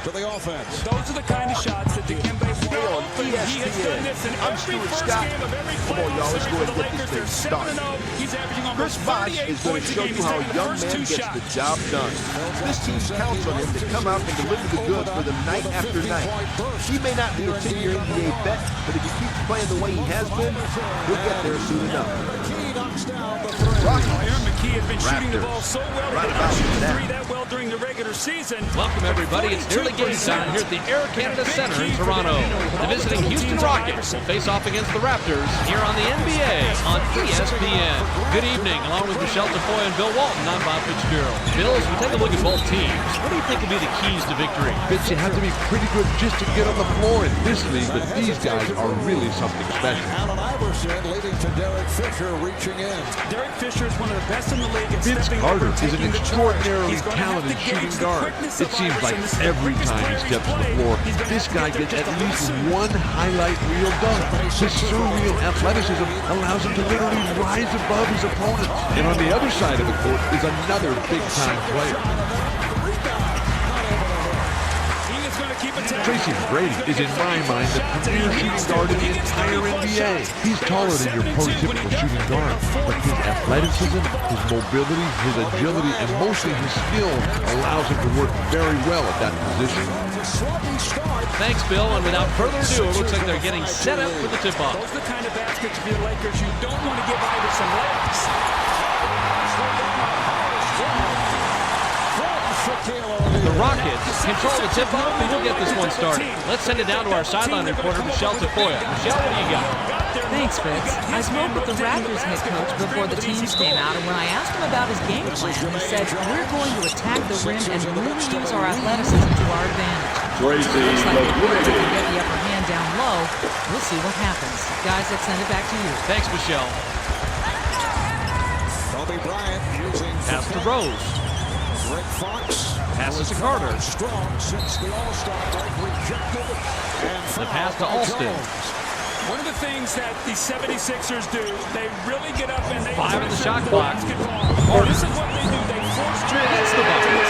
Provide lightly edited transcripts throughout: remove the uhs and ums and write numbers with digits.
to the offense. Those are the kind of shots that Dikembe on ESPN. He has done this in I'm every Stuart first Scott. game of every Come on, y'all. Let's go ahead and get this thing started. He's averaging Chris almost Bosh 38 is going to points a show game. you He's how a taken the young first man two gets shots. the job done. This team counts on him to come out and deliver the goods for them night after night. He may not be a 10-year NBA vet, but if he keeps playing the way he has been, he'll get there soon enough. Aaron McKee has been shooting the ball so well. He did not shoot the three that well during the regular season. Welcome, everybody. It's nearly game time here at the Air Canada Centre in Toronto. The visiting Houston Rockets will face off against the Raptors here on the NBA on ESPN. Good evening. Along with Michelle Tafoya and Bill Walton, I'm Bob Fitzgerald. Bill, as we take a look at both teams, what do you think will be the keys to victory? Fitz, you have to be pretty good just to get on the floor in this league, but these guys are really something special. Allen Iverson leading to Derek Fisher reaching in. Derek Fisher is one of the best in the league at Vince stepping Carter over, is an taking the extraordinarily charge. He's gonna have talented to shooting gauge the guard. quickness It of seems like Iverson. This is the every quickest time he player steps can on the play. floor, He's gonna this have to guy get gets just at a least little one highlight reel dunk. His surreal athleticism allows him to literally rise above his opponent. And on the other side of the court is another big-time player. Tracy McGrady is, in my mind, the premier shooting guard in the entire NBA. He's taller than your prototypical shooting guard, but his athleticism, his mobility, his agility, and mostly his skill allows him to work very well at that position. Thanks, Bill. And without further ado, it looks like they're getting set up for the tip-off. Those are the kind of baskets for the Lakers you don't want to give Iverson legs. The Rockets control the tip-off, and we'll get this one started. Let's send it down to our sideline reporter, Michelle Tafoya. Michelle, what do you got? Thanks, Fitz. I spoke with the Raptors head coach before the teams came out, and when I asked him about his game plan, he said, we're going to attack the rim and really use our athleticism to our advantage. Looks like they can get the upper hand down low. We'll see what happens. Guys, let's send it back to you. Thanks, Michelle. Kobe Bryant using Pass to Rose. Rick Fox. Passes to Carter. Strong since the All-Star break, rejected. And The pass to Alston. One of the things that the 76ers do, they really get up and they Five in the shot clock. This is what they do. They force Hits the bucket.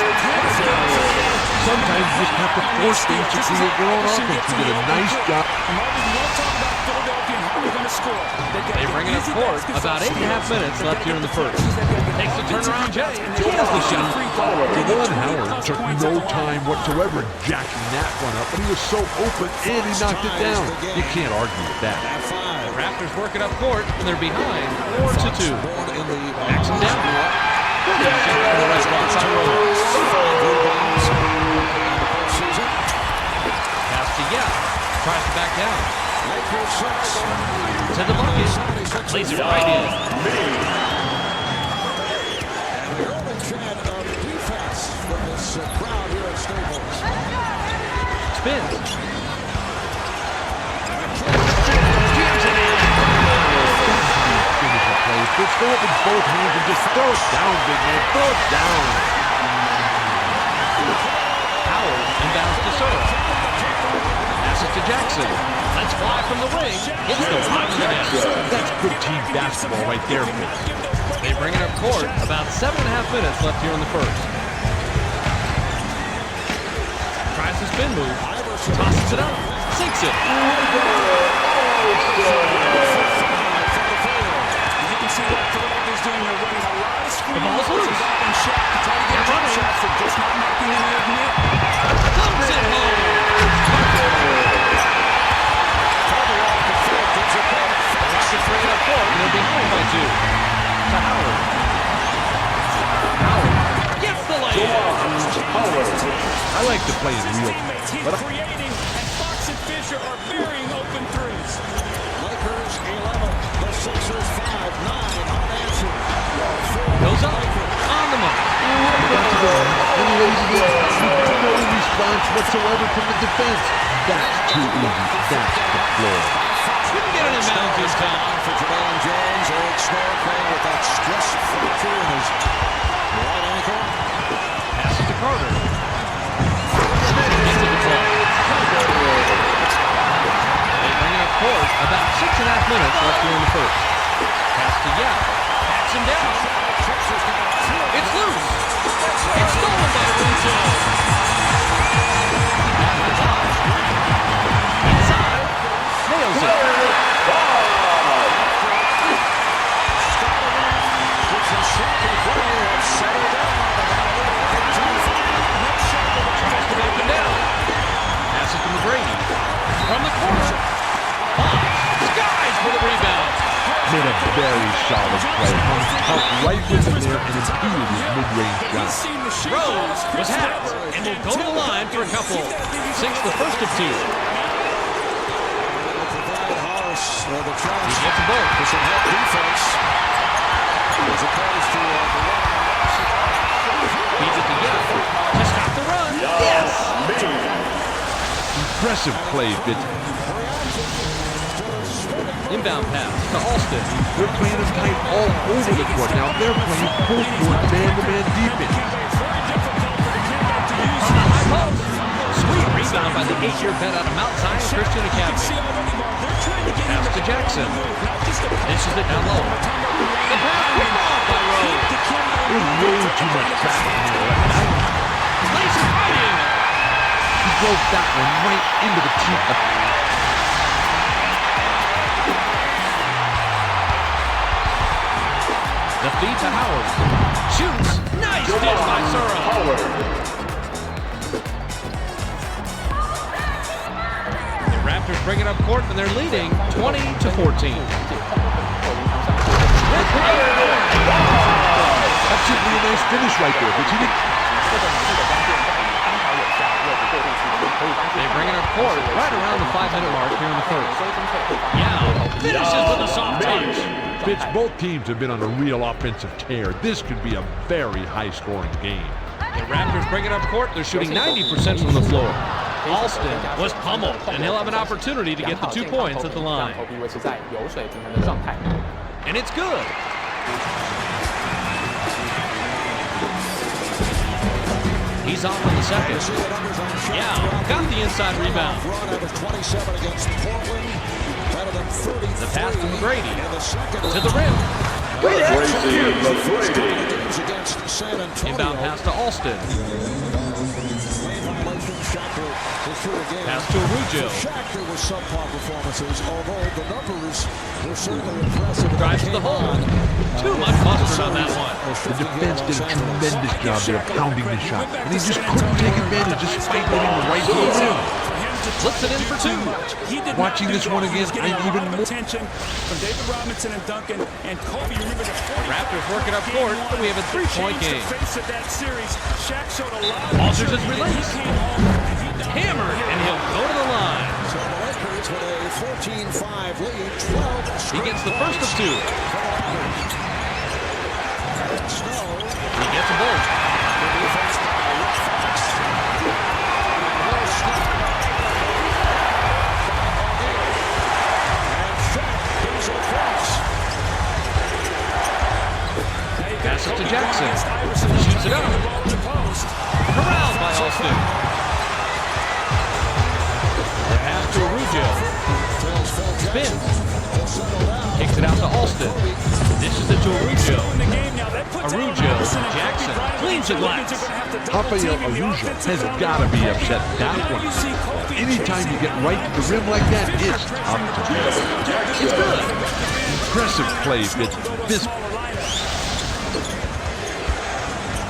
Sometimes you just have to force things to create your own offense. You did a nice job. They bring it up court. About 8.5 minutes left here in the first. Takes the turnaround, Jay. He has the shot. Juwan Howard took no time whatsoever jacking that one up, but he was so open and he knocked it down. You can't argue with that. The Raptors work it up court, and they're behind 4-2. Backs him down. Good shot for the right block by Rose. Pass to Yap. Tries to back down. To the bucket. Plays it right in. Spins. Jams it in. Just go up with both hands and just throw it down, big man. Throw it down. Howard inbounds to Sora. Pass it to Jackson. Let's fly from the wing. Hits the bottom of the net. That's good team basketball right there, Fitz. They bring it up court. About 7.5 minutes left here in the first. Tries the spin move. Tosses it up. Sinks it. The ball's loose. They're running. Comes it home. Rockets bring it up court, and they're behind by 2. To Howard. Howard gets the layup. I like to play in real time. But creating, and Fox and Fisher are burying open threes. Lakers 11, the Sixers 5, 9 unanswered. Goes up on the mark. And no response whatsoever from the defense. That's too easy. That's the floor. Couldn't get it in bounds this time. For Jermaine Jones, Eric Snow playing with that stress fracture in his right ankle. Passes to Carter. Into the play. They bring it up court. About 6.5 minutes left here in the first. Pass to Yap. Backs him down. It's loose. It's stolen by Russo. Very solid play. Hung up right with him there and impeded his mid-range shot. Rose was hacked and will go to the line for a couple. Sinks the first of two. He gets a ball. Defense. As opposed to Feeds it to Yao to stop the run. Yes! Impressive play, Fitz. Inbound pass to Alston. They're playing him tight all over the court. Now they're playing full-court man-to-man defense. On the high post. Sweet rebound by the 8-year vet out of Mount Zion Christian Academy. Pass to Jackson. Dishes it down low. The pass picked off by Rose. There's way too much traffic in the left. Lays it right in. He broke that one right into the teeth. The feed to Howard. Shoots. Nice dish by Sura. The Raptors bring it up court and they're leading 20-14. That should be a nice finish right there, but he didn't. They bring it up court right around the 5-minute mark here in the first. Yao finishes with a soft touch. Fitz, both teams have been on a real offensive tear. This could be a very high-scoring game. The Raptors bring it up court. They're shooting 90% from the floor. Alston was pummeled, and he'll have an opportunity to get the 2 points at the line. And it's good. He's off on the second. Yeah, got the inside rebound. The pass to McGrady. To the rim. Inbound pass to Alston. Pass to Arujo. Drives to the hole. Too much mustard on that one. The defense did a tremendous job there pounding the shot, and he just couldn't take advantage despite getting the right move. Flips it in for two. Watching this one again, I'm even more attention from David Robinson and Duncan and Kobe. Remember the 40 Raptors working up court, but we have a 3-point game. Walters is released. Hammered, and he'll go to the line. So the Lakers with a 14-5 lead, 12. He gets the first of two. He gets a bolt. Pass it to Jackson. Shoots it up. Corralled by Alston. The pass to Arujo. Spins. Kicks it out to Alston. Dishes it to Arujo. Arujo. Jackson. Cleans the glass. Rafael Arujo has got to be upset that one. Anytime you get right to the rim like that, it's tough to miss. It's good. Impressive play, Fitz. This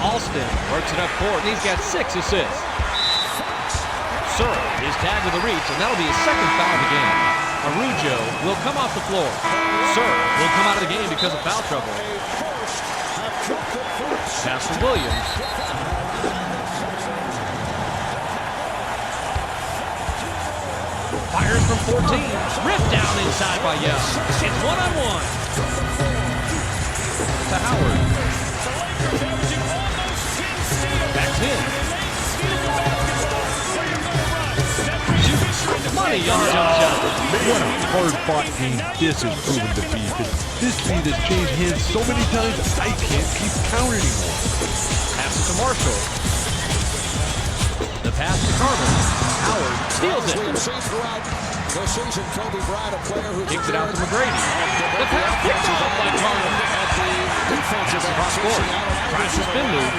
Alston works it up court, and he's got 6 assists. Sura is tagged with a reach, and that'll be his second foul of the game. Arujo will come off the floor. Sura will come out of the game because of foul trouble. Pass to Williams. Fires from 14. Ripped down inside by Yao. It's one-on-one. To Howard. Backs in. Shoots. Money on jump shot. What a hard-fought game this has proven to be. This lead has changed hands so many times, I can't keep count anymore. Passes to Marshall. The pass to Carter. Howard steals it. Kicks it out to McGrady. The pass picked off by Carter. Pass across court. Tries to spin move.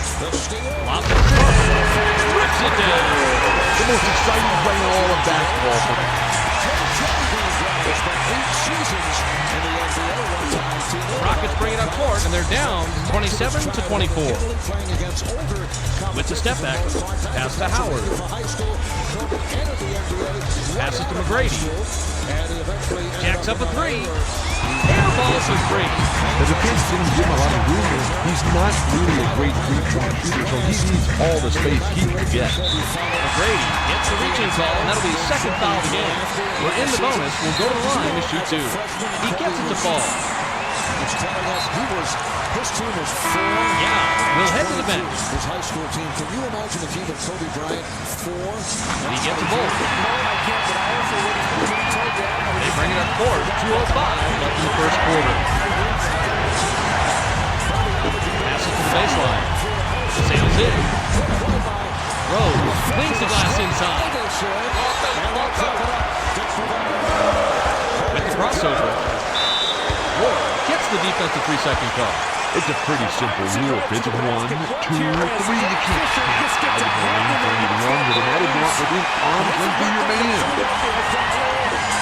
Lob to rips it down. The most exciting play in all of basketball for me. The Rockets bring it up court, and they're down 27-24. with the step back. Pass to Howard. Passes to McGrady. Jacks up a three. Air ball for three. The defense didn't give him a lot of room. He's not really a great three-point shooter, so he needs all the space he can get. McGrady gets the reaching call, and that'll be his second foul of the game. We're in the bonus. We'll go to the line to shoot two. He gets it to fall. It's telling us his team was 4. Yeah, we'll head to the bench. His high school team. Can you imagine a team of Kobe Bryant 4? And he gets a bolt. They bring it up court. 2:05 left in the first quarter. Passes to the baseline. Sails in. Rose cleans the glass inside. With the crossover. Ward gets the defensive 3-second call. It's a pretty simple rule. If it's 1, 2, 3, you can't pass out of the lane for any longer than that. If you want within arm's length of your man.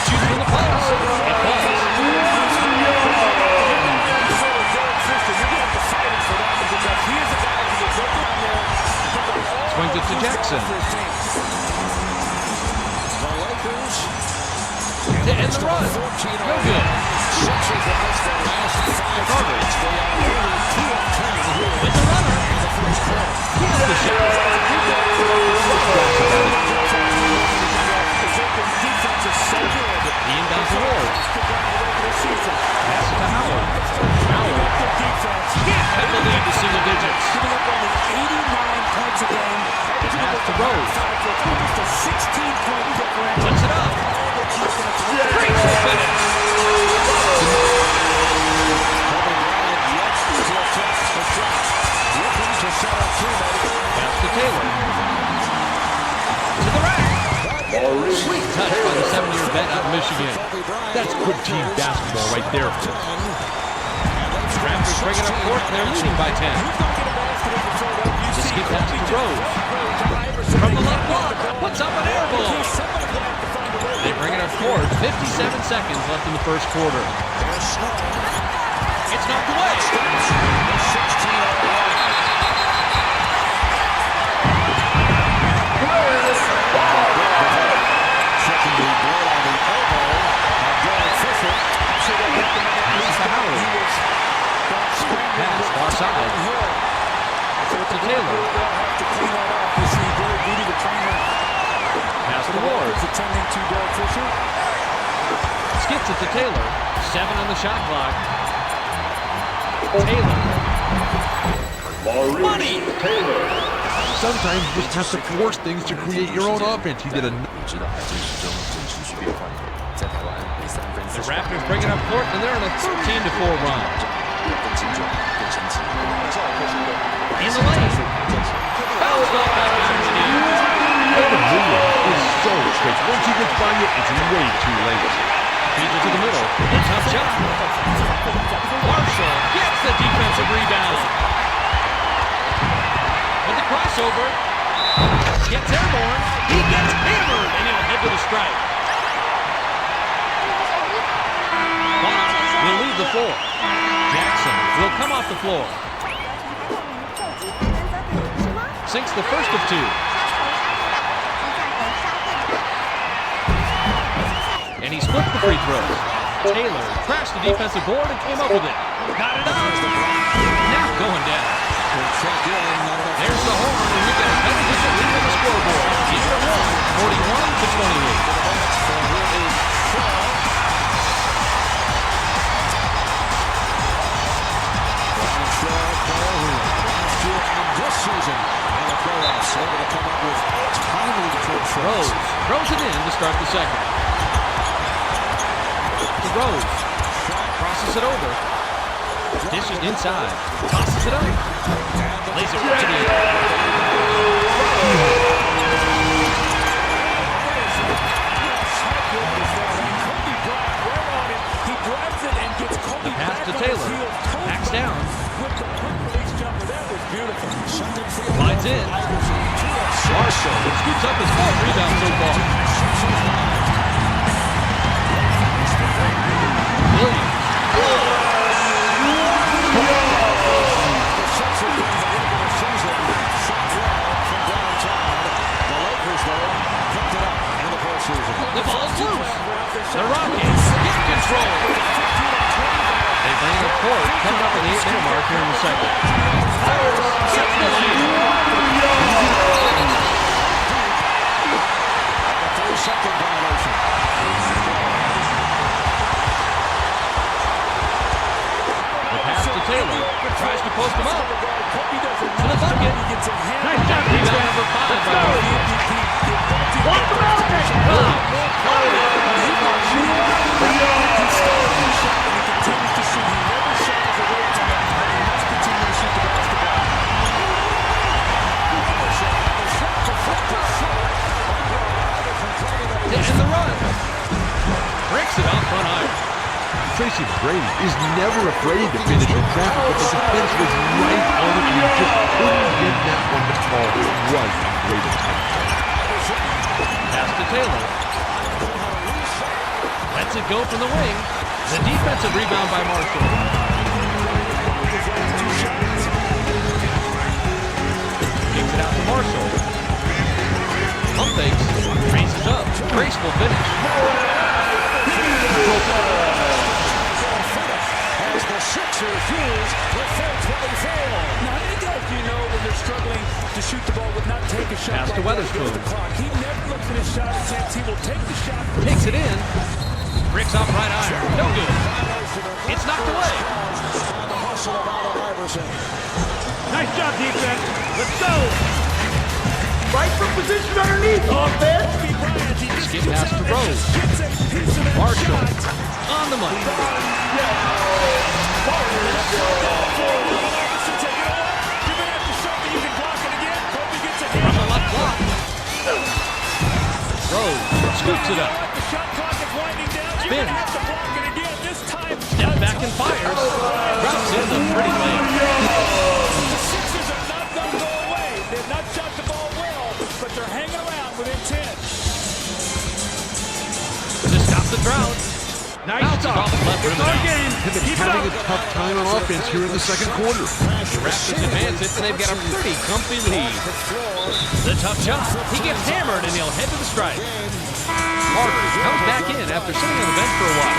Shoots from the post. It falls. Swings it to Jackson. To end the run. No good. Carter. With the runner. Here's the shot. The inbound to Ward. Pass it to Howard. Howard. Can't cut the lead to single digits. Pass to Rose. Puts it up. Great finish. Pass to Taylor. To the rack. Sweet touch by the 7-year vet out of Michigan. That's good team basketball right there. Raptors bring it up court and they're leading by 10. The skip pass to Rose. From the left block, puts up an air ball. They bring it up court. 57 seconds left in the first quarter. It's knocked away. Pass far side. To Taylor. Pass to Ward. Skips it to Taylor. 7 on the shot clock. Taylor. Money! Taylor. Sometimes you just have to force things to create your own offense. He did a... The Raptors bring it up court and they're on a 13-4 run. In the lane. Fouls off by Alvin Williams is so quick. Once he gets by you, it's way too late. Feeds it to the middle. A tough shot. Marshall gets the defensive rebound. With the crossover. Gets airborne. He gets hammered and he'll head to the strike. Bond will leave the floor. Jackson will come off the floor. Sinks the first of 2. And he split the free throws. Taylor crashed the defensive board and came up with it. Got it up. Now going down. There's the horn, and we got a double-digit lead on the scoreboard. He's at 41-28. Rose throws it in to start the second. To Rose. Crosses it over. Dishes inside. Tosses it up. Lays it right in. The pass to Taylor. Backs down. Slides in. Marshall scoops up his 4th rebound so far. Williams. Let's roll. They bring up court, coming up on the 8-minute mark here in the second. Gets the lead. Second violation. The pass to Taylor. Tries to post him up. To the bucket. Nice job. Rebound number 5 by in the run. Breaks it off front iron. Tracy Brady is never afraid to finish in traffic, but the defense was right on it, and he just couldn't get that one to fall right on Brady's time. Pass to Taylor. Lets it go from the wing. The defensive rebound by Marshall. Kicks it out to Marshall. Pump fakes. Raises up. Graceful finish. As the Sixers use the 4-24. Now, any guys you know when they're struggling to shoot the ball would not take a shot. Pass to Weatherspoon. He never looks at his shot and thinks he will take the shot. Takes it in. Bricks off right iron. No good. It's knocked away. Nice job, defense. Let's go. Right from position underneath. Offense. Skip pass to Rose. Marshall on the money. From the left block. Rose scoops it up. Spins. Step back and fires. Drops in the pretty lane. The Sixers are not going to go away. They've not shot the ball well, but they're hanging around within 10. To stop the drought. Nice stop. Left rim and out. And they're having a tough time on offense here in the second quarter. The Raptors advance it, and they've got a pretty comfy lead. The tough shot. He gets hammered, and he'll head to the stripe. Carter comes back in after sitting on the bench for a while.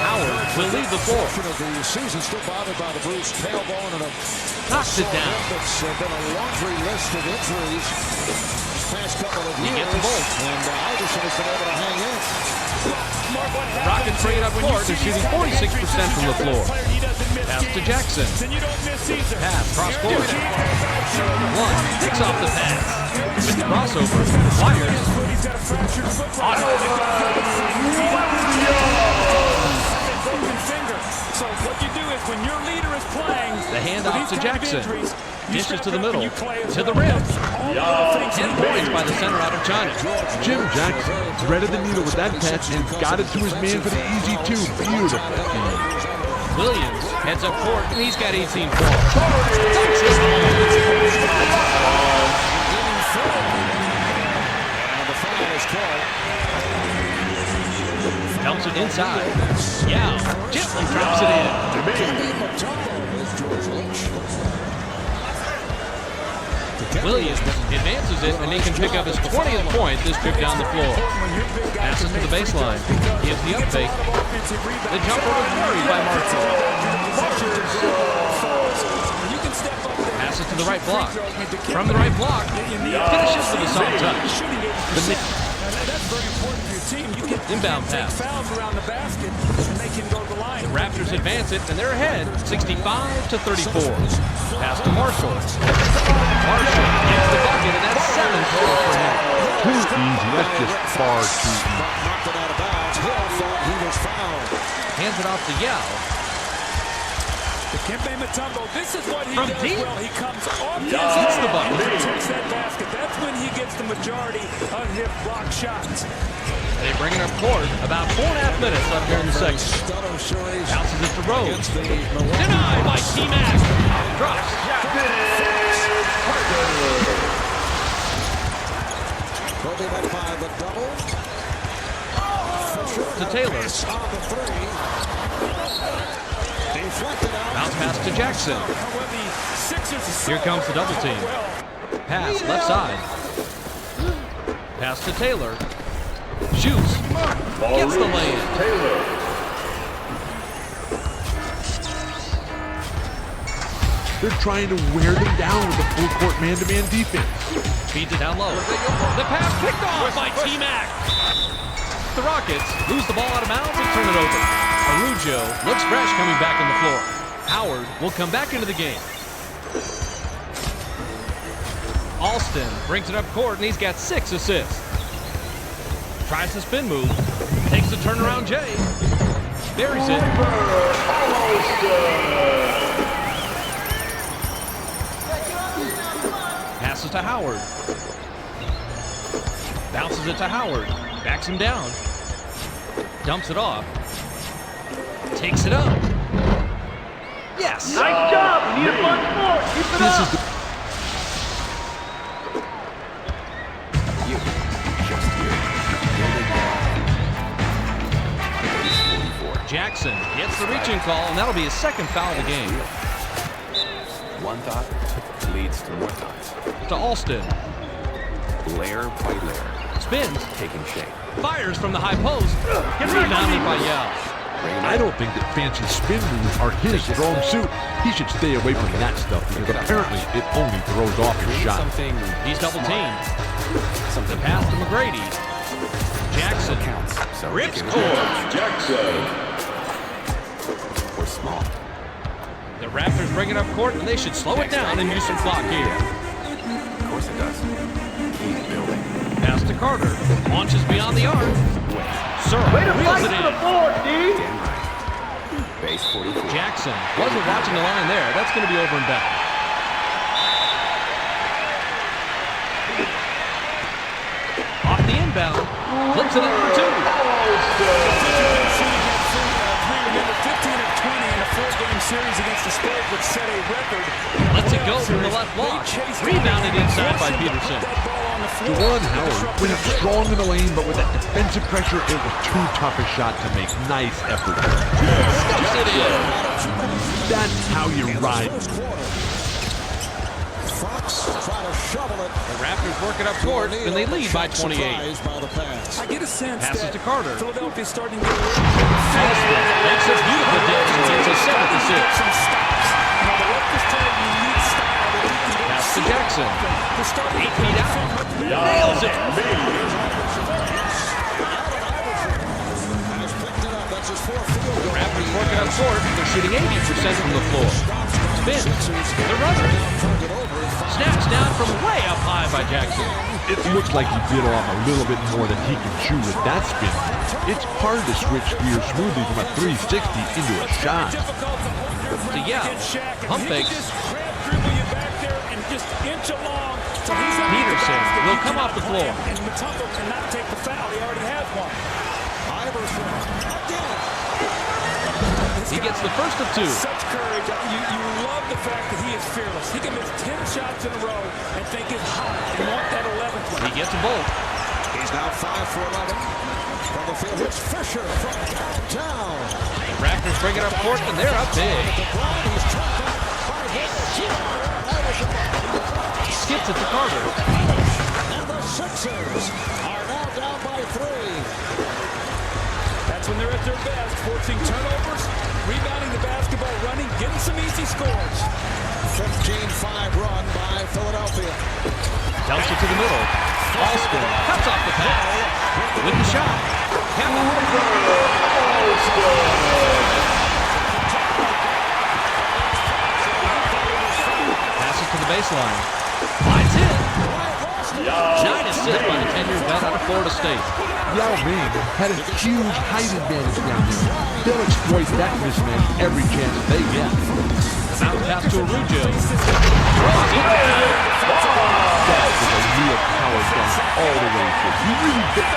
Howard will lead the floor. The season still bothered by the bruised tailbone and a Knocks it down. It's been a laundry list of injuries past couple of years. He gets a bolt. And Iverson has been able to hang in. Rockets bring it up court. They're shooting 46% from the floor. Pass to Jackson. Pass cross court. One picks off the pass. With the crossover. Fires. So what you do is when your leader is playing, The handoff to Jackson. Dishes to the middle. To the rim. 10 points by the center out of China. Jim Jackson threaded the needle with that catch and got it to his man for the easy 2. Beautiful. Williams heads up court, and he's got 18 points. Dunks it. And the foul is called. Dumps it inside. Yao gently drops it in. Williams advances it, and he can pick up his 20th point this trip down the floor. Passes to the baseline. Gives the up fake. The jumper was buried by Marshall. Passes to the right block. From the right block, finishes with a soft touch. Inbound pass. The Raptors advance it, and they're ahead, 65-34. Pass to Marshall. Marshall gets the bucket, and that's 7 total for him. Too easy. That's just far too easy. Knocked it out of bounds. Hill thought he was fouled. Hands it off to Yao. Kembe Mutombo, this is what he From does deep. well. He comes off Hits the bucket. and takes that basket. That's when he gets the majority of his block shots. They bring it up court. About 4.5 minutes left here in the second. Stunner series Bounces it to Rose. against the Milwaukee. Denied by T-Mac. Drops. Kobe back by the double. To Taylor. On the three. Deflected out. Bounce pass to Jackson. Here comes the double team. Pass left side. Pass to Taylor. Shoots. Gets the lay-in. They're trying to wear them down with a full-court man-to-man defense. Feeds it down low. The pass picked off by T-Mac. The Rockets lose the ball out of bounds and turn it over. Araujo looks fresh coming back on the floor. Howard will come back into the game. Alston brings it up court, and he's got 6 assists. Tries the spin move. Takes the turnaround J. Buries it. Passes to Howard. Bounces it to Howard. Backs him down. Dumps it off. Takes it up. Yes! Nice job! Need a bunch more! Keep it up! Jackson gets the reaching call, and that'll be his 2nd foul of the game. One thought leads to more thoughts. To Alston. Layer by layer. Spins. Taking shape. Fires from the high post. Gets rebounded by Yao. I don't think that fancy spin moves are his strong suit. He should stay away from that stuff because apparently it only throws off his shot. He's double teamed. The pass to McGrady. Jackson rips core. Jackson. Or small. The Raptors bring it up court, and they should slow it down and use some clock here. Of course it does. Keep building. Pass to Carter. Launches beyond the arc. Searle Way to wheels fight it for the in. board, D! Damn right. Base 44. Jackson wasn't watching the line there. That's going to be over and back. Off the inbound. Flips it in for 2. Remember, 15 of 20 in a 4-game series against the Spurs would set a record. Lets it go from the left block. Rebounded inside by Peterson. Juwan Howard was strong in the lane, but with that defensive pressure, it was too tough a shot to make. Nice effort. Stuffs it in. That's how you ride. The Raptors work it up court, and they lead by 28. I get a sense Passes that to Carter. Philadelphia's starting to get Alston makes a beautiful dish, and takes a 7th assist. some stops. Now, the Raptors play a unique style that he can Pass to Jackson. 8 feet out. Nails it. The Raptors work it up court. They're shooting 80% from the floor. Spins. The runner. Snaps down from way up high by Jackson. It looks like he bit off a little bit more than he can chew with that spin. It's hard to switch gears smoothly from a 360 into a shot. To Yao. Pump fakes. Peterson will come off the floor. And Matumbo cannot take the foul. He already has one. He gets the first of 2. Such courage. You love the fact that he is fearless. He can miss 10 shots in a row and think it's hot and want that 11th one. He gets a bolt. He's now 5 for 11. From the field, it's Fisher from downtown. The Raptors bring it up court, and they're up big. Skips it to Carter. And the Sixers are now down by 3. That's when they're at their best, forcing turnovers, rebounding the basketball, running, getting some easy scores. 15-5 run by Philadelphia. Dumps it to the middle. Alston cuts off the pass. With the shot. Passes to the baseline. Slides in. 9 assists by the 10-year vet out of Florida State. Yao Ming had a huge height advantage down there. They'll exploit that mismatch every chance they get. The bounce pass to Araujo. Throws it down. That was a real power dunk all the way through. He really did.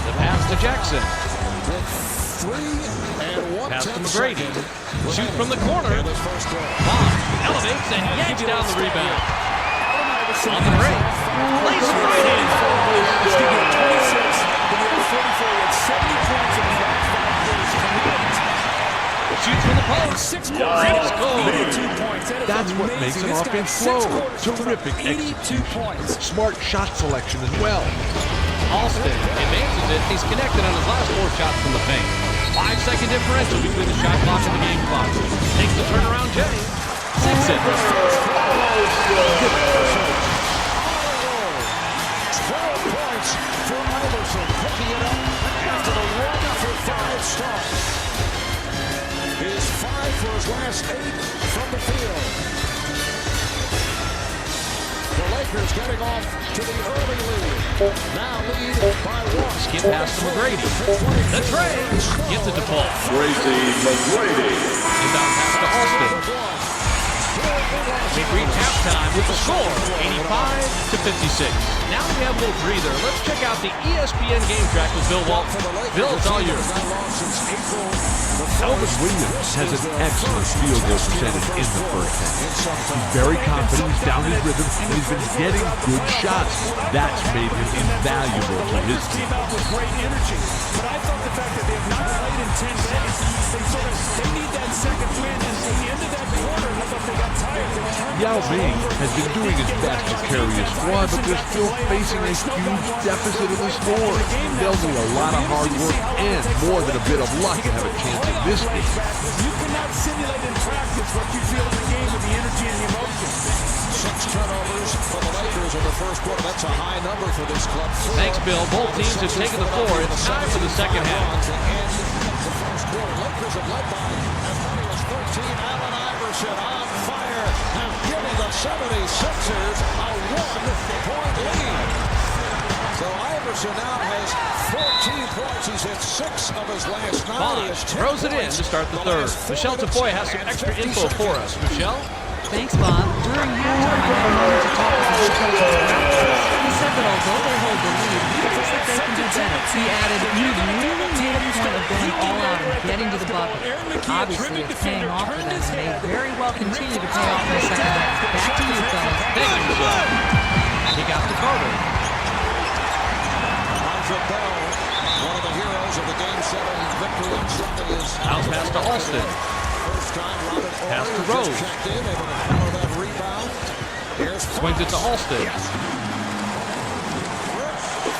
The pass to Jackson. Pass to McGrady. Shoot from the corner. Bond elevates and yanks down the rebound. On the break. Lays it right in. He's going to get 26, but he had 44. He had 70 points in his last 5 games. Shoots from the post. 6 quarters. Goal. 82 points. That is That's what amazing. makes an This guy offense in 6 flow. quarters, Terrific 82 points. Smart shot selection as well. Alston advances it. He's connected on his last 4 shots from the paint. 5-second differential between the shot clock and the game clock. Takes the turnaround Jenny. 6 it. 12 points for Iverson, picking it up after the 1-for-5 start. He's 5 for his last 8 from the field. The Lakers getting off to the early lead. Now lead by 1. Skip pass to McGrady. The trade gets it to Paul. Tracy McGrady. Inbound pass to Alston. We reach halftime with the score, 85-56. Now we have a little breather. Let's check out the ESPN game track with Bill Walton. Bill, it's all yours. Alvin Williams has an excellent field goal percentage in the first half. He's very confident, he's found his rhythm, and he's been getting good shots. That's made him invaluable to his team. With great energy, but I thought the fact that they have not played in 10 days, they need that second win, and at the end of that quarter, I thought they got tired. Yao Ming has been doing his best to carry his squad, but they're still facing a huge deficit in the score. They'll need a lot of hard work and more than a bit of luck to have a chance in this game. You cannot simulate in practice what you feel in the game with the energy and the emotion. 6 turnovers for the Lakers in the first quarter. That's a high number for this club. Thanks, Bill. Both teams have taken the floor. It's time for the second half. Lakers have led by as many as 13. Allen Iverson on fire and giving the 76ers a 1-point lead. So Iverson now has 14 points. He's hit 6 of his last 9. Bonds throws it in to start the third. Michelle Tafoya has some extra info for us. Michelle? Thanks, Bob. During halftime, I had a moment to talk with the coach of the Raptors. He said that although they hold the lead, he thinks that they can do better. He added, "We've really made a point of going all out and getting to the bucket. Obviously, it's paying off for them, and they very well continue to pay off in the second half. Back to you, fellas." Thank you, Michelle. He got to Carter. Bell, one of the heroes of the Game 7 victory on Sunday, is Bounce pass to Alston. first time Robert Pass to Ory Rose. checked in, able to follow that rebound. Here's Swings it to Alston.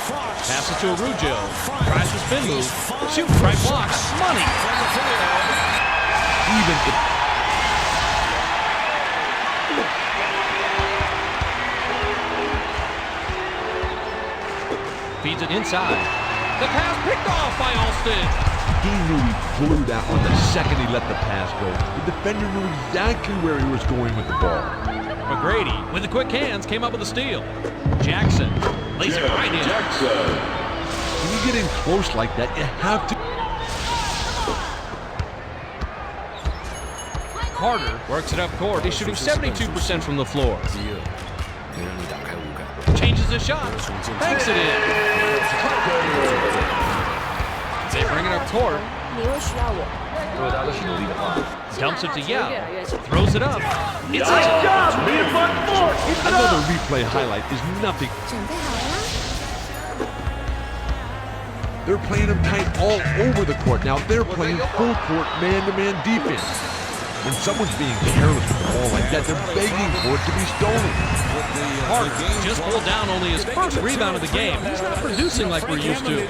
Fox. Pass it to Arujo. Tries the spin move. Shoots, right block. Money. From the field. Even if Feeds it inside. The pass picked off by Alston. he knew he blew that one the second he let the pass go. The defender knew exactly where he was going with the ball. McGrady, with the quick hands, came up with a steal. Jackson lays it right in. When you get in close like that, you have to. Carter works it up court. He's shooting 72% from the floor. Changes his shot. Banks it in. They bring it up court. Dumps it to Yao. Throws it up. It's Nice in. job, being front court. Keep it Another up. replay highlight is nothing. They're playing him tight all over the court. Now they're playing full court man-to-man defense. When someone's being careless with the ball like that, they're begging for it to be stolen. Carter just pulled down only his first rebound of the game. He's not producing like we're used to.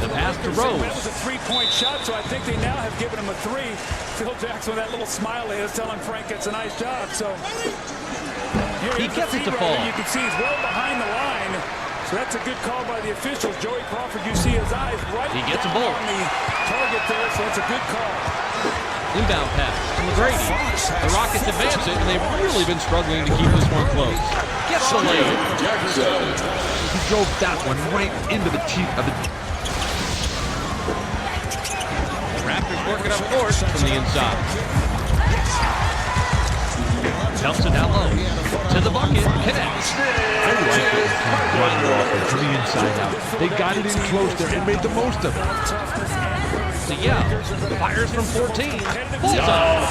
The pass to Rose. That was a three-point shot, so I think they now have given him a 3. Phil Jackson with that little smile is telling Frank it's a nice job. So He gets it to fall. You can see he's well behind the line. So that's a good call by the officials. Joey Crawford, you see his eyes right He gets a ball. on the target there, so that's a good call. Inbound pass to McGrady. The Rockets advance it, and they've really been struggling to keep this one close. Gets the lead. He drove that one right into the teeth of the. Raptors work it up court from the inside. Dumps it down low. To the bucket. Connects. I like it kind of running off it from the inside out. They got it in close there and made the most of it. To Yao. Fires from 14. Bullseye.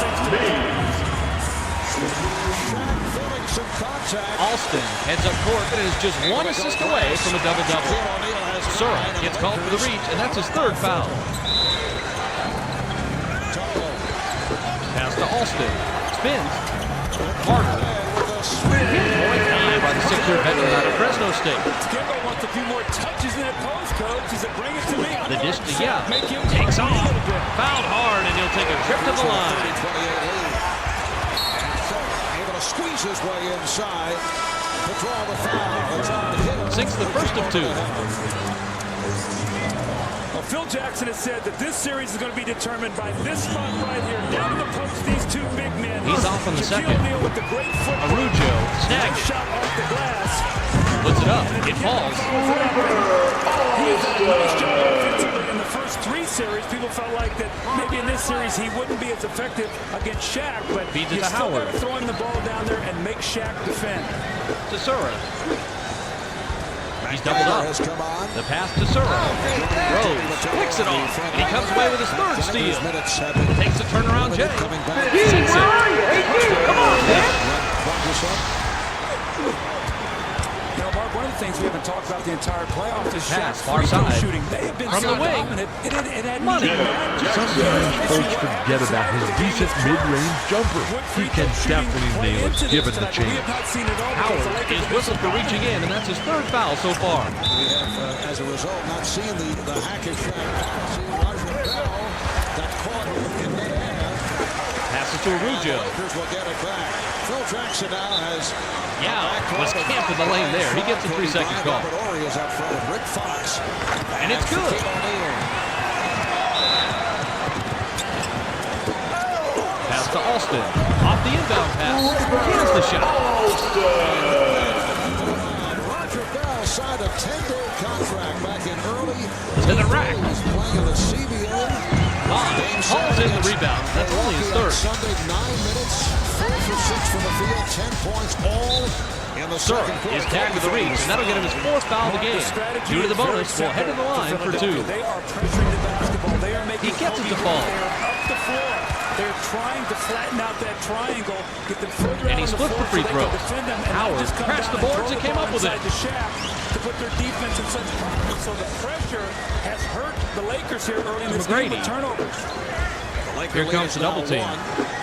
Alston heads up court and is just one assist away from a double-double. Surratt gets called for the reach, and that's his third foul. Pass to Alston. Spins. Carter. Point high by the 6'4 redshirt veteran out of Fresno State. Skimbo wants a few more touches in that post, coach. He said, bring it to me. The dish to Yao. Takes off. Fouled hard, and he'll take a trip to the line. Able to squeeze his way inside to draw the foul. Sinks the first of two. Well, Phil Jackson has said that this series is going to be determined by this spot right here. Down in the post, these two big men. He's off on the second. With the great footwork. Arujo snags it. Shot off the glass. Puts it up. It falls. He's done a nice job offensively in the first three series. People felt like that maybe in this series he wouldn't be as effective against Shaq, but feeds it you to still Howard. got to throw him the ball down there and make Shaq defend. To Sura. He's doubled up. The pass to Sura. Rose picks it off, and he comes away with his third steal. Takes a turnaround Jay. Sinks it. Come on, man. Now, Mark, one of the things we haven't talked about the entire playoffs is Pass, Shaq's far free throw side. shooting. They have been From so the wing. dominant. It had Money. Sometimes folks forget about his decent mid-range jumper. He can definitely nail it given the chance. Howard is whistled for reaching in, and that's his third foul so far. We have, as a result, not seen the hackish pass. Rafer Bell got caught in mid-air. Passes to Arujo. Lakers will get it back. Phil Jackson now has Was camped in the lane there. He gets a 3-second call. Is up front with Rick Fox. And it's good. Pass to Alston. Off the inbound pass. Here's the shot. Roger Bell signed a 10-day contract back in early. To the rack. He's playing in the CBA. Hauls in the rebound. That's only his third. Sunday, 9 minutes, 4 for 6 from the field, 10 points, all in the Sura second quarter. is tagged to the reach, and that'll get him his fourth foul of the game. Due to the bonus, we'll head to the line for two. They are pressuring the basketball. They are making He gets it to fall. up the floor. They're trying to flatten out that triangle, get them further And out he on the splits floor the free so they throws. can defend them, and Howard just come crashed down the boards throw and came up with it. inside the Shaq to put their defense in such problems. So the pressure has hurt the Lakers here early in this game with turnovers. Here comes the double team.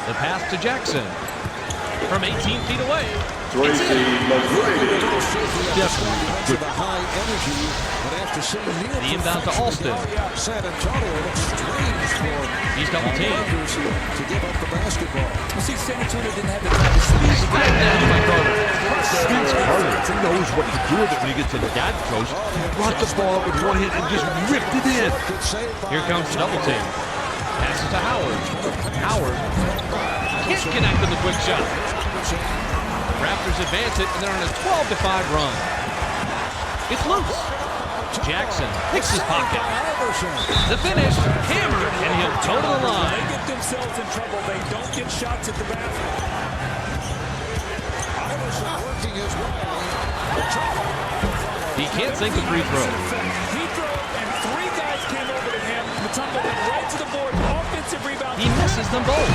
The pass to Jackson. From 18 feet away. Tracy McGrady. To the high energy, but after seeing Neil The inbound to Alston. San Antonio, it's strange for He's double teamed. Lakers to give up the basketball. You see, San Antonio didn't have the time to speak. Smacked down by Carter. Vince Carter knows what to do with it when he gets to that close. He brought the ball up with one hand and just ripped it in. Here comes the double team. Passes to Howard. Howard can't connect with the quick shot. Raptors advance it, and they're on a 12-5 run. It's loose. Jackson picks his pocket. The finish, hammered, and he'll toe to the They line. get themselves in trouble. They don't get shots at the basket. Working his way. He can't sink the free throw. He drove, and three guys came over to him. Mutombo went right to the board. Offensive rebound. He misses them both.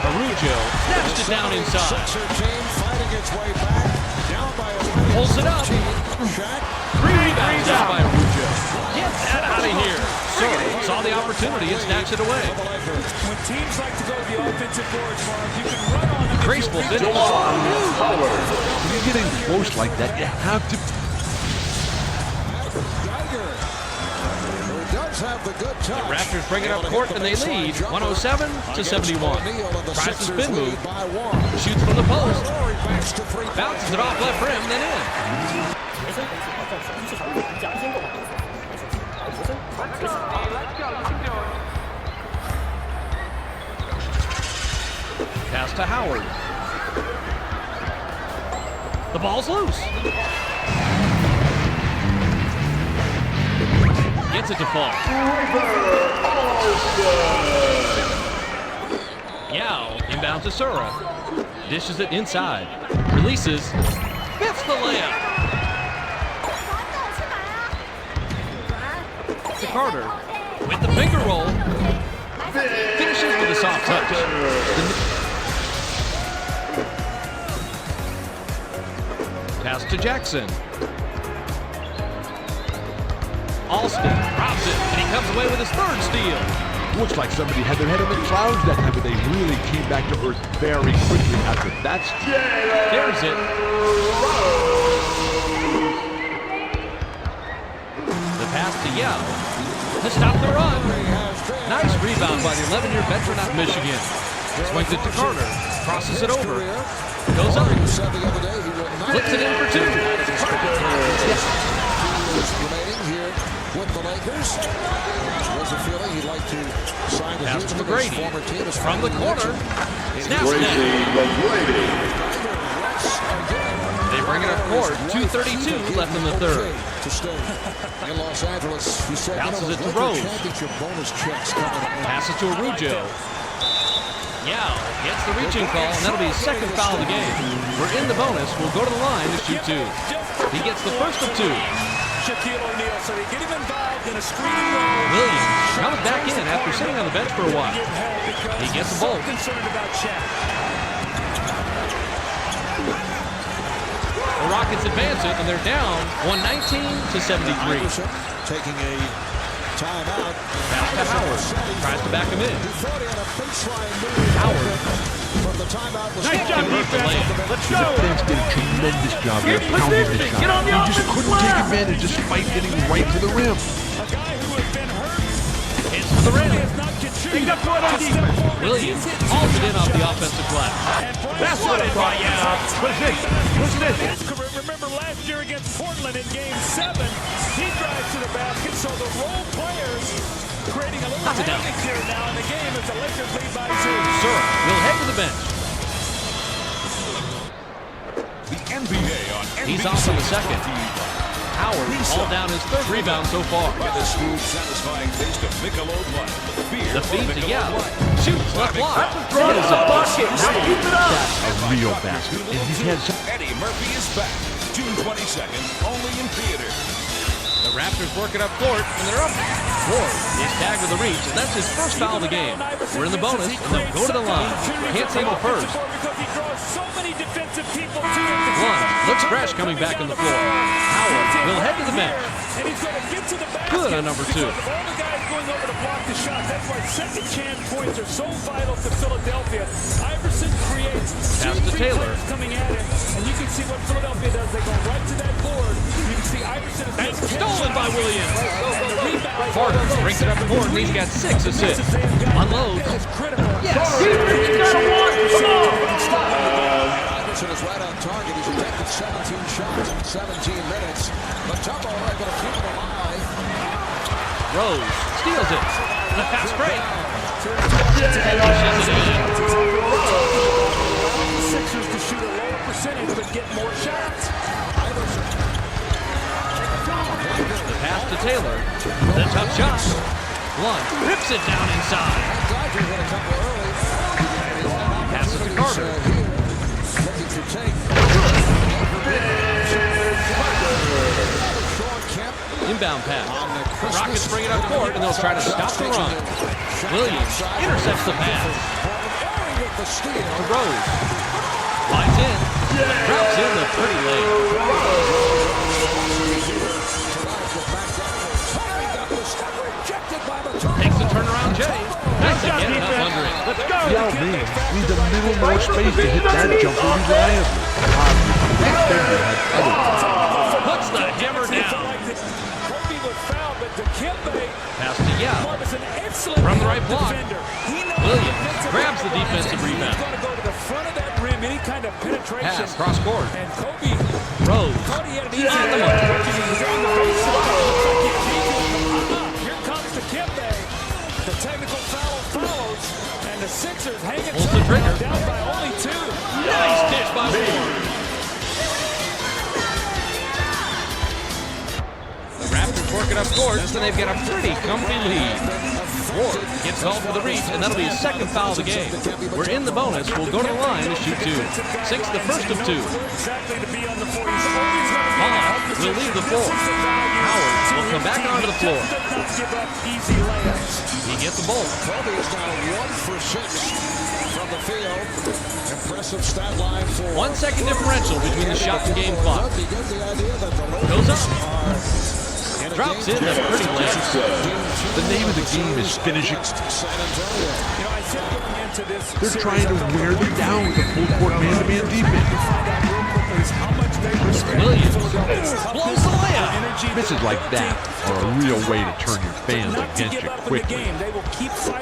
Arujo snatched it down inside. Sixer team fighting its way back. Down by a Pulls it up. Shaq. 3 rebounds out by Arujo. Get that out of here. Sura saw the opportunity and snatched it away. When teams like to go to the offensive boards, Mark, you can run on them. Graceful finish. When you're getting close like that, you have to. Geiger, who does have the good touch. Raptors bring it up court and they lead 107-71. Tries the spin move. Shoots from the post. Bounces it off left rim, then in. Pass to Howard. The ball's loose. Gets it to fall. Yao inbounds to Sura. Dishes it inside. Releases. Fits the layup. To Carter with the finger roll. Finishes with a soft touch. Pass to Jackson. Alston drops it, and he comes away with his third steal. Looks like somebody had their head in the clouds that time, but they really came back to earth very quickly after that. There's it. to Yao to stop the run. Nice rebound by the 11-year veteran out of Michigan. Swings it to Carter, crosses it over, goes up, flips it in for two. Remaining here with the Lakers. There's a feeling he'd like to sign with Pass to his McGrady former team from the corner. Snaps Tracy net. McGrady. They bring it up court. 2:32 left in the third. To stay in Los Angeles. He said, Bounces it to Lakers Rose. championship bonus checks coming up. Passes to Arujo. Yao gets the reaching call, and that'll be his second foul of the game. We're in the bonus. We'll go to the line to shoot two. He gets the first of two. Shaquille O'Neal, so they get him involved in a screening role. Williams comes back in after sitting on the bench for a while. He gets the ball. Concerned about Shaq. The Rockets advance it, and they're down 119-73. Taking a timeout. Pass to Howard. Tries to back him in. Howard. Nice job, defense. Let's go. Defense did a tremendous job of counting the shot. They just couldn't take advantage despite getting right to the rim. A guy who has been hurt. Hits to the rim. Picked up one on defense. Williams hauls it in off the offensive glass. That's what it brought you out. Remember last year against Portland in Game 7, he drives to the basket, so the role players creating a little havoc here now in the game as the Lakers lead by 2. Sir will head to the bench. The NBA on NBC. He's off in the second. Howard all down his third rebound so far. Get a smooth, satisfying taste of Michelob Light. The feed to Yao. Shoots left block. It is a bucket. That's a real basket. And he's had some. Eddie Murphy is back. June 22nd, only in theaters. The Raptors work it up court, and they're up. Ward is tagged with a reach, and that's his first foul of the game. We're in the bonus, and they'll go to the line. Can't save the first. Because he draws so many defensive people to him. One looks fresh coming back on the floor. Howard will head to the bench. And he's going to get to the basket. Good on number two. Because of all the guys going over to block the shot. That's why second chance points are so vital to Philadelphia. Iverson creates Pass to Taylor. coming at him, and you can see what Philadelphia does. They go right to that board. You can see Iverson is Stolen by Williams. Carter brings it up the board, and he's got 6 assists. Unloads. Yes. Iverson is right on target. He's attempted 17 shots in 17 minutes. But Tumbo able to keep him alive. Rose steals it. The pass break. Sixers to shoot a lower percentage but get more shots. The pass to Taylor. The tough shot. Blunt rips it down inside. Passes to Carter. Looking to take. Inbound pass. Rockets bring it up court, and they'll try to stop the run. Williams intercepts the pass. To Rose. Lines in. Drops in the pretty late. Takes the turnaround J. Nice to get it up under it. Let's go. Yao Ming needs a little more space to hit that jumper reliably. Puts the hammer down. Kobe was fouled, but Pass to Yao. From the right block. Williams grabs the defensive rebound. He's going to go to the front of that rim, any kind of penetration. Pass cross court. And Kobe Rose thought he had an easy on the layup. mark. He's on the base of the ball. Here comes the Kembe. The technical foul follows, and the Sixers hanging Pulls the trigger. down by only 2. Nice dish by Ward. The Raptors work it up court, so they've got a pretty comfy lead. Ward gets called for the reach, and that'll be his second foul of the game. We're in the bonus. We'll go to the line to shoot 2. 6, the first of 2. Exactly to be on the floor. He's always going to be Bond will leave the floor. Howard will come back onto the floor. give up easy layups. He gets the ball. Kobe is now 1 for 6 from the field. Impressive stat line for 1 second differential between the shot and game clock. Goes up. Drops in the pretty late. The name of the game is finishing. They're trying to wear them down with a full court man-to-man defense. How much Williams blows the layup. Misses like that are a real way to turn your fans against you quickly.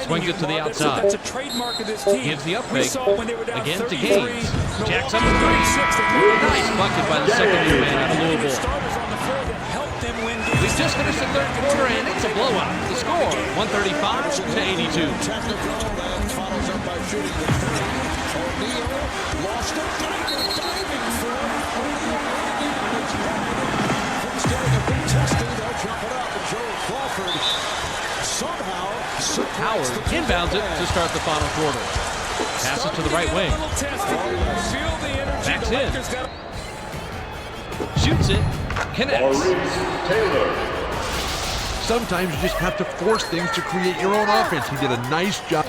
Swings it to the outside. Gives the up fake. Again to Gaines. Jacks up the three. Nice bucket by the second-year man out of Louisville. We've just finished the third quarter, and it's a blowout. The score, 135-82. Follows up by shooting the three. O'Neal lost it. Diving for it. Things getting a bit testy. They'll jump it up. And Joe Crawford somehow Howard inbounds it to start the final quarter. Passes to the right wing. Backs in. Shoots it. Connects. Sometimes you just have to force things to create your own offense. He did a nice job.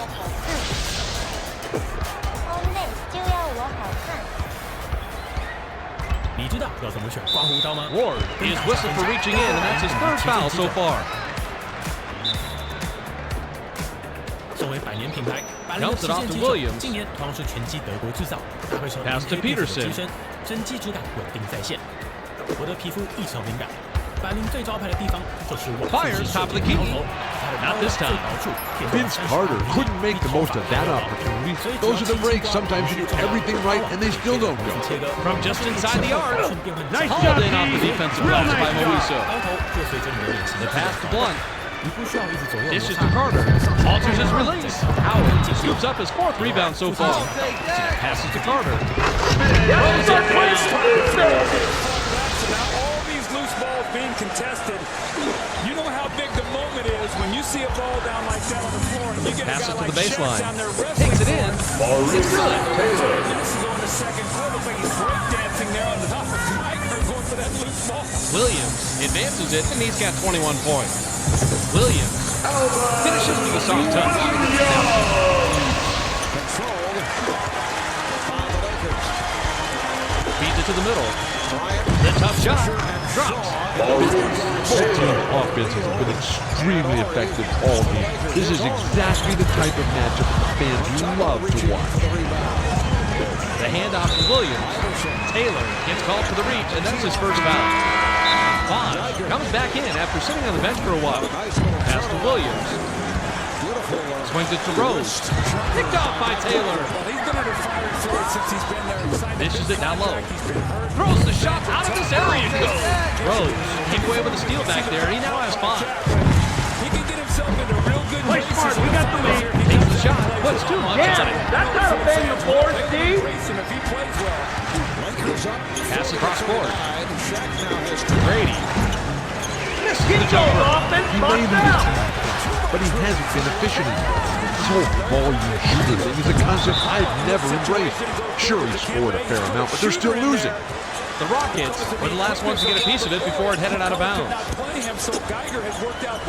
Ward is whistled for reaching in, and that's his third foul so far. Dumps it off to Williams. Pass to Peterson. Fires top of the key. Not this time. Vince Carter couldn't make the most of that opportunity. Those are the breaks. Sometimes you do everything right and they still don't go. From just inside the arc. Nice job in off the defensive glass by Moiso. The pass to Blunt. Dishes to Carter. Alters his release. Howard scoops up his fourth rebound so far. Passes to Carter. Throws it down. All these loose balls being contested. You know how big the moment is when you see a ball down like that on the floor and you get Pass a it guy to the like baseline. down there Takes it in. It's good. This is on the second quarter. Looks like he's breakdancing there on the top of Tiger going for that loose ball. Williams advances it, and he's got 21 points. Williams finishes with a soft touch. controlled by the Lakers. Feeds it to the middle. The tough shot drops. Both team offenses have been extremely effective all game. This is exactly the type of matchup the fans love to watch. The handoff to Williams. Taylor gets called for the reach, and that's his first foul. Bonds comes back in after sitting on the bench for a while. Pass to Williams. Swings it to Rose. Picked off by Taylor. Dishes it down low. Throws the shot out of this area. Rose came away with a steal back there. He now has 5. He can get himself into real good Play smart. We got the lead. Takes the shot. Puts too much on it. That's how to bang the board, Steve. if he plays well. Pass across court. Brady. Keep going, offense. He may lead his team, but he hasn't been efficient enough. This whole volume shooting thing is a concept I've never embraced. Sure, he scored a fair amount, but they're still losing. The Rockets were the last ones to get a piece of it before it headed out of bounds.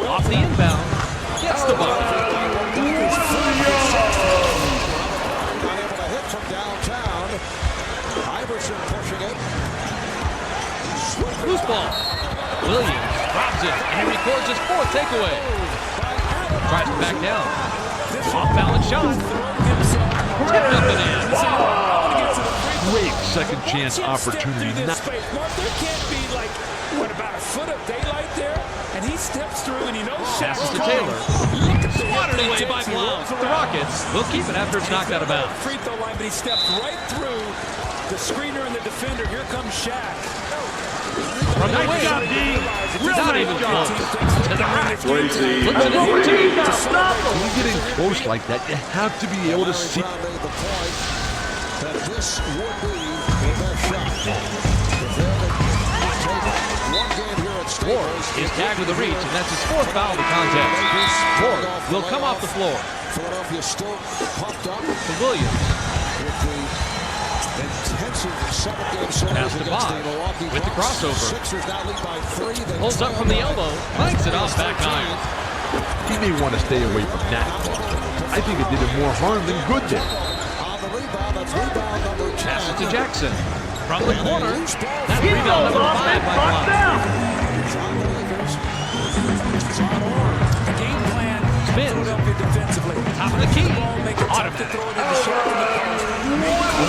Off the inbound, gets the bucket. Not able to hit from downtown. Iverson pushing it. Loose ball. Williams drops it, and he records his 4th takeaway. Tries to back down. Off-balance shot. Tipped up and in. Great second chance opportunity. There can't be like, what, about a foot of daylight there? And he steps through and he knows. Passes to Taylor. Swatted away by Blount. The Rockets will keep it after it's knocked out of bounds. Free throw line, but he steps right through the screener and the defender. Here comes Shaq. From the Nice job, D. Real not nice even job. close. To the rack. Tracy. Puts it in for 2. When you get in close like that, you have to be able to see. Brown made the point that this would be the best shot. If they're to take one game here at Staples, Ward is tagged with a reach, and that's his 4th foul of the contest. Ward will come off the floor. Philadelphia still pumped up To Williams. with the intensive 7-game series Pass to against the Bosch Milwaukee with the Bucks. crossover. Sixers now lead by 3. They Pulls up from the elbow. Clanks it off back iron. He may want to stay away from that call. I think it did him more harm than good there. On the rebound, that's rebound number 10. Pass it to Jackson. From the corner. That's Keep rebound going, number 5 offense. by Bust Blount. down. The game plan. Spins. Philadelphia defensively. Top of the key. Ball, make it tough to Automatic. throw it in the shot.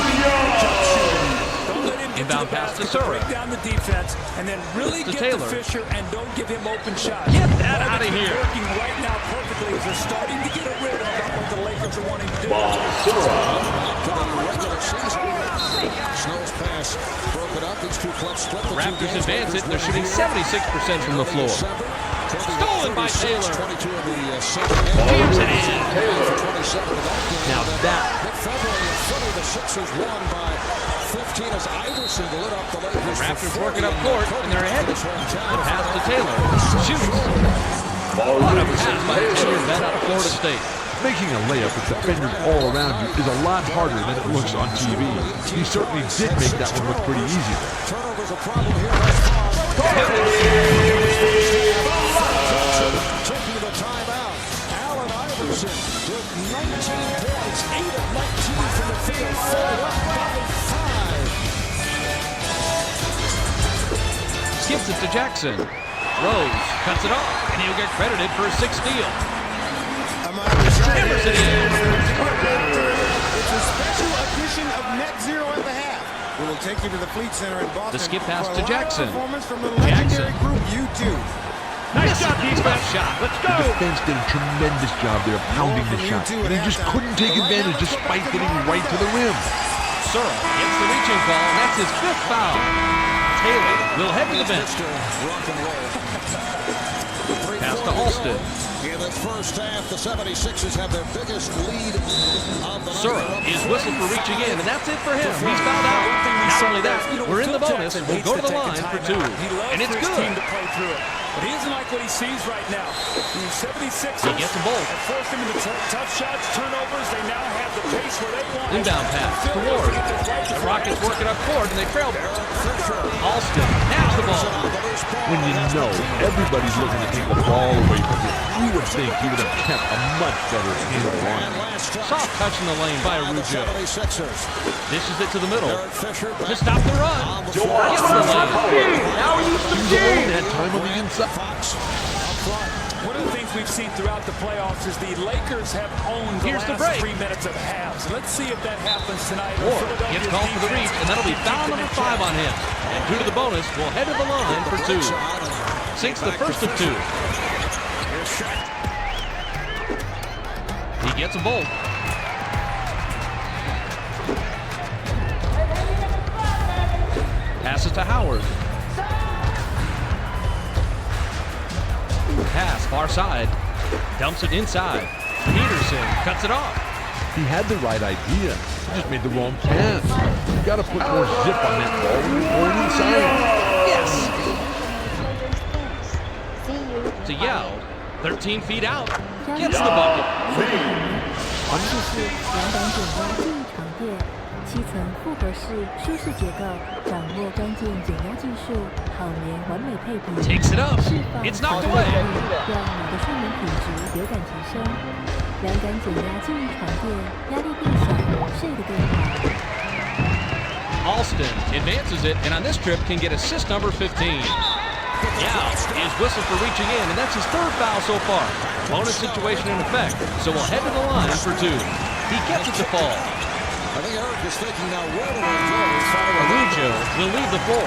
Don't let him Inbound pass to Surra. Break down the defense and then really to get Taylor. to Fisher and don't give him open shots. Get that out of here. Working right now perfectly as they're starting to get a rhythm about what the Lakers are wanting to do. Snow's pass broken up. These two clubs split. The Raptors advance it. They're shooting 76% from the floor. Stolen by Taylor. Jams it in. Now that. The Sixers won by 15 as Iverson lit up the Lakers. The Raptors working up court, and they're ahead. The pass to Taylor. Shoots. What a pass by Taylor vet out of Florida State. Making a layup with defenders all around you is a lot harder than it looks on TV. He certainly did make that one look pretty easy. Turnovers a problem here. Taking the timeout. Allen Iverson with 19 points, 8 of 19 from the field, 4 up by 5. Skips it to Jackson. Rose cuts it off, and he'll get credited for a 6th steal. Hammers it in. It's a special edition of Net Zero at the half. We will take you to the Fleet Center in Boston. The skip pass for a to live Jackson. Performance from the legendary group U2. Nice shot, defense. Shot. Let's The go. defense did a tremendous job there pounding the shot, but he just couldn't take advantage despite getting right to the rim. Surra gets the reaching call, and that's his 5th foul. Taylor will head to the bench. Pass to Alston. In the first half, the 76ers have their biggest lead of the Surra is whistled for reaching in, and that's it for him. He's fouled out. Not only that, we're in the bonus. We'll go to the line for 2. And it's good. To play through it. But he doesn't like what he sees right now. The 76ers He gets a ball. have forced him into tough shots, turnovers. They now have the pace where they want. Inbound pass to Ward. The Rockets working up court, and they trail. Alston has the ball. When you know everybody's looking to take the ball away from him, you would think he would have kept a much better handle on it. Soft touch in the lane by Arujo. Dishes it to the middle. To stop the run. Gets the lane. Now he's the He had time on the inside. One of the things we've seen throughout the playoffs is the Lakers have owned the Here's the last break. 3 minutes of halves. Let's see if that happens tonight. Ward gets called for the reach, and that'll be foul number 5 on him. And due to the bonus, we'll head to the line for 2. Sinks the first of 2. He gets a bolt. Passes to Howard. Pass far side. Dumps it inside. Peterson cuts it off. He had the right idea. He just made the wrong pass. You got to put more zip on that ball when you're going inside. Yes. To Yao. 13 feet out. Gets the bucket. 这是两档减压记忆床垫，7层复合式舒适结构，掌握关键减压技术，好眠完美配比， Takes it up. 释放 It's 好 knocked 的 away. 能力，让你的睡眠品质有感提升。两感减压记忆床垫，压力变小，睡得更好。 Alston advances it, and on this trip can get assist number 15. Yao is whistled for reaching in, and that's his 3rd foul so far. Bonus situation in effect, so we'll head to the line for 2. He gets it to fall. I think Eric is thinking now, where do I go? Arujo will leave the floor.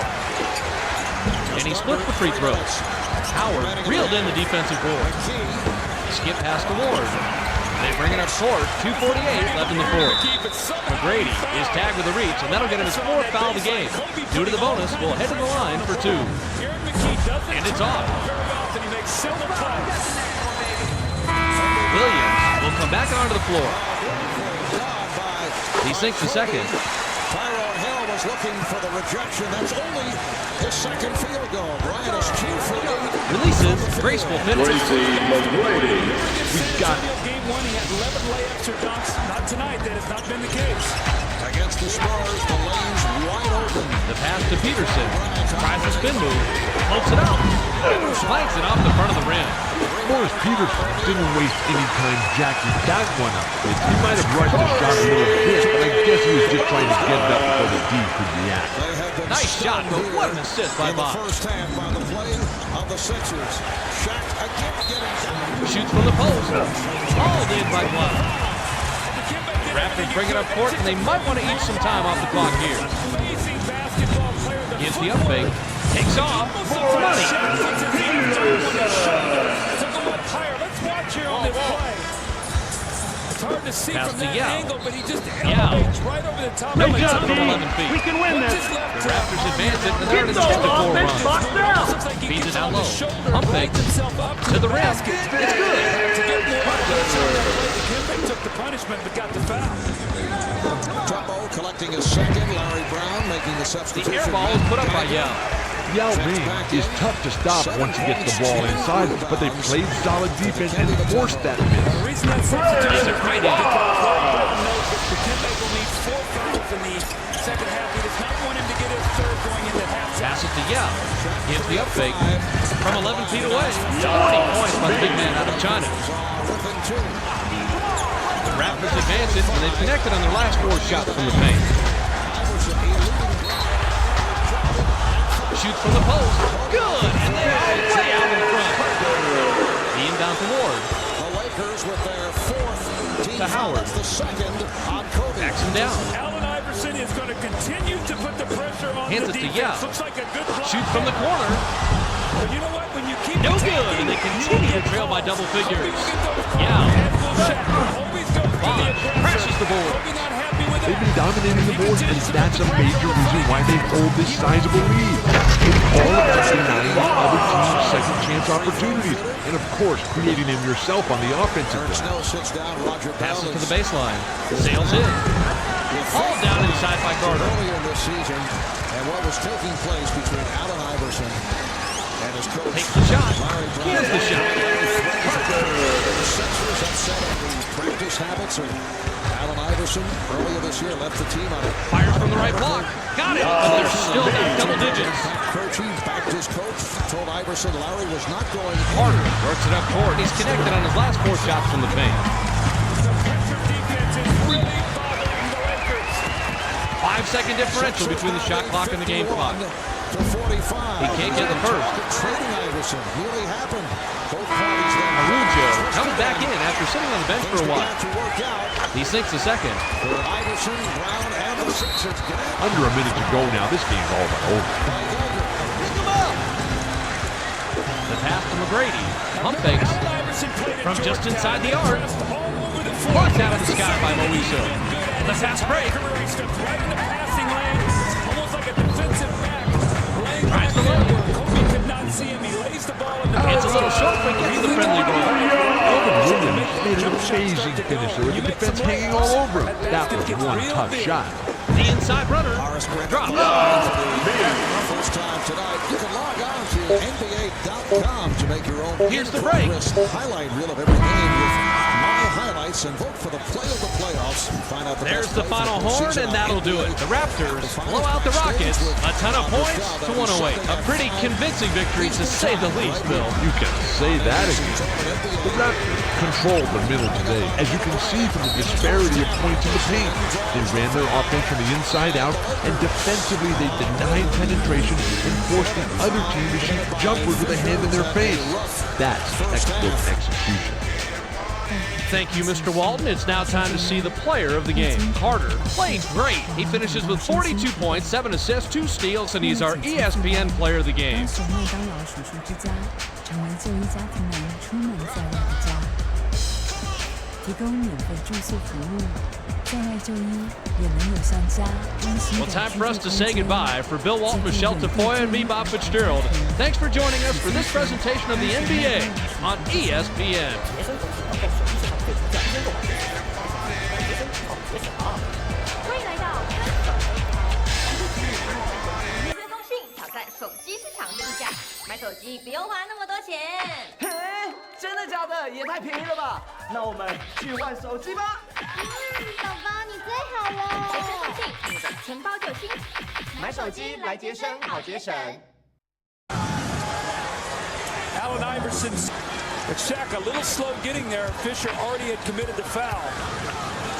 And he splits the free throws. Howard reeled in the defensive board. Skip pass to Ward. They bring it up court. 2:48 left in the fourth. McGrady is tagged with a reach, and that'll get him his 4th foul of the game. Due to the bonus, we'll head to the line for 2. And it's off. Williams will come back onto the floor. He sinks the second. Tyrone Hill was looking for the rejection. That's only his 2nd field goal. Bryant is 2 for 8. Releases. Graceful finish. We've got Game 1, he had 11 layups or dunks. Not tonight. That has not been the case. Against the Spurs, the lane's wide open. The pass to Peterson. Tries a spin move. Floats it out. Flanks it off the front of the rim. Morris Peterson didn't waste any time jacking that one up. He might have rushed the shot a little bit, but I guess he was just trying to get it up before the D could react. Nice shot, but what an assist by Bob. First half by the play of the Sixers. Shaq again getting down. Shoots from the post. Hauled in by Blount. Raptors bring it up court, and they might want to eat some time off the clock here. Amazing basketball Gives the up fake. Takes off. Money. Let's watch here on this play. It's hard to see from that angle, but he just elevates right over the top. Great job, D. We can win this. The Raptors advance it, and they're in a 10-4 run. Feeds it down low. Pump fake to the rim. It's good. They took the punishment, but got the foul. Trumbo collecting his second. Larry Brown making the substitution. The air ball is put up by Yao. Yao Ming is tough to stop once he gets the ball inside, but they played solid defense and forced that miss. The reason that substitution is right in the Kembe will need 4 fouls in the second half. He does not want him to get his third going into halftime. Pass it to Yao. Gives the up fake from 11 feet away. 40 points by the big man out of China. The Raptors advance it, and they've connected on their last 4 shots from the paint. Shoots from the post. Good! And they are way out in front. The inbound to Ward. The Lakers with their 4th team to Howard. That's the second on Kobe. Backs him down. Allen Iverson is going to continue to put the pressure on Hands the it to defense. Yao. Looks like a good block. Shoots from the corner. But you know what? When you keep no good, and they continue to trail by double figures. Yao. Crashes the board. They've been dominating the board, and that's a major reason why they hold this sizable lead. It's all about denying the other team's second chance opportunities, and of course, creating them yourself on the offensive end. Passes to the baseline. Sails in. All down inside by Carter. Earlier this season, and what was taking place between Allen Iverson and his coach. Takes the shot. He has the shot. The Sixers upset the practice habits of Allen Iverson earlier this year, left the team on it. Fires from the right block. Got it, but they're still down double digits. Croce backed his coach, told Iverson Larry was not going harder. Works it up court. He's connected on his last 4 shots from the paint. The pressure defense is really bothering the Lakers. 5-second differential between the shot clock and the game clock. To 45. He can't get the first. Trading Iverson nearly happened. Both parties then. Arujo comes back in after sitting on the bench for a while. He sinks the second. For Iverson, Brown, and the Sixers. Under a minute to go now. This game's all but over. The pass to McGrady. Pump fakes from just inside the arc. Blocked out of the sky by Moiso. The fast break. Right in the passing lane, almost like a defensive back. Tries the lane. Kobe could not see him. He lays the ball in the It's a little short, but gets the friendly ball. Alvin Williams made an amazing finisher with the defense hanging all over him. That was one tough shot. The inside runner drops. First time tonight. You can log on to NBA.com to make your own. Here's the break. Highlight reel of every game with my highlights and vote for the play of the playoffs. Find out There's the final horn, and that'll do it. The Raptors blow out the Rockets. A ton of points to 108. A pretty convincing victory, to say the least, Bill. You can say that again. The Raptors controlled the middle today, as you can see from the disparity of points in the paint. They ran their offense from the inside out, and defensively they denied penetration and forced the other team to shoot jumpers with a hand in their face. That's textbook execution. Thank you, Mr. Walton. It's now time to see the player of the game. Carter played great. He finishes with 42 points, 7 assists, 2 steals, and he's our ESPN player of the game. Well, time for us to say goodbye. For Bill Walton, Michelle Tafoya, and me, Bob Fitzgerald, thanks for joining us for this presentation of the NBA on ESPN. Allen Iverson, but Shaq a little slow getting there. Fisher already had committed the foul.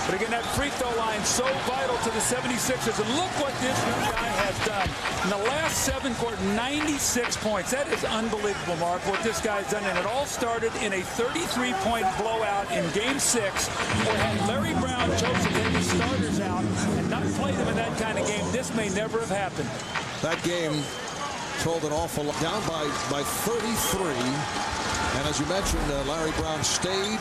But again, that free throw line so vital to the 76ers. And look what this guy has done. In the last 7 quarters, 96 points. That is unbelievable, Mark, what this guy's done. And it all started in a 33-point blowout in Game 6, where had Larry Brown chosen to take his starters out and not play them in that kind of game, this may never have happened. That game told an awful lot. Down by 33. And as you mentioned, Larry Brown stayed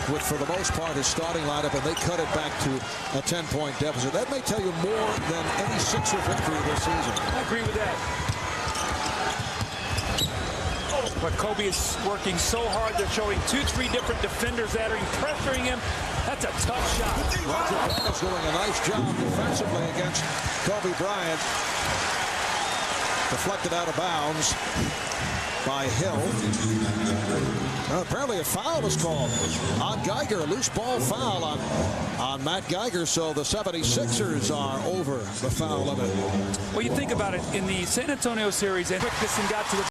with, for the most part, his starting lineup, and they cut it back to a 10-point deficit. That may tell you more than any Sixer victory this season. I agree with that. But Kobe is working so hard. They're showing 2-3 different defenders that are pressuring him. That's a tough shot. Roger Brown's doing a nice job defensively against Kobe Bryant. Deflected out of bounds by Hill. Apparently a foul was called on Geiger, a loose ball foul on Matt Geiger, so the 76ers are over the foul limit. Well, you think about it, in the San Antonio series, and quickness and got to the